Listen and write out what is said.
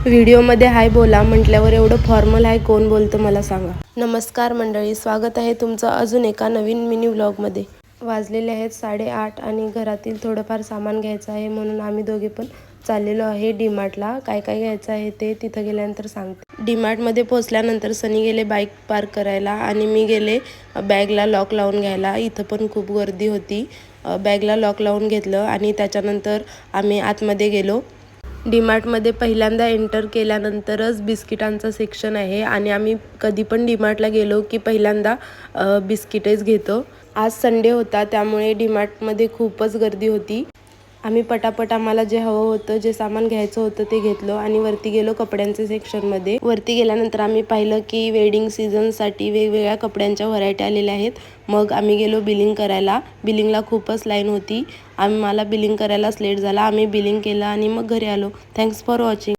व्हिडिओमध्ये हाय बोला म्हटल्यावर एवढं फॉर्मल हाय कोण बोलतं मला सांगा। नमस्कार मंडळी, स्वागत आहे तुमचं अजून एका नवीन मिनी व्लॉगमध्ये। वाजलेले आहेत 8:30 आणि घरातील थोडंफार सामान घ्यायचं आहे म्हणून आम्ही दोघे पण चाललेलो आहे डीमार्टला। काय काय घ्यायचं आहे ते तिथं गेल्यानंतर सांगते। डीमार्टमध्ये पोहोचल्यानंतर सनी गेले बाईक पार्क करायला आणि मी गेले बॅगला लॉक लावून घ्यायला। इथं पण खूप गर्दी होती। बॅगला लॉक लावून घेतलं आणि त्याच्यानंतर आम्ही आतमध्ये गेलो। डीमार्टमध्ये पहिल्यांदा एंटर केल्यानंतरच बिस्किटांचा सेक्शन आहे आणि आम्ही कधी पण डीमार्टला गेलो की पहिल्यांदा बिस्किटेच घेतो। आज संडे होता त्यामुळे डीमार्टमध्ये खूपच गर्दी होती। आम्ही पटापट आम्हाला जे हवं होतं, जे सामान घ्यायचं होतं ते घेतलं आणि वरती गेलो कपड्यांच्या सेक्शनमध्ये। वरती गेल्यानंतर आम्ही पाहिलं की वेडिंग सीझनसाठी वेगवेगळ्या कपड्यांच्या व्हरायटी आलेल्या आहेत। मग आम्ही गेलो बिलिंग करायला। बिलिंगला खूपच लाईन होती। मला बिलिंग करायलाच लेट झाला। आम्ही बिलिंग केलं आणि मग घरी आलो। Thanks for watching.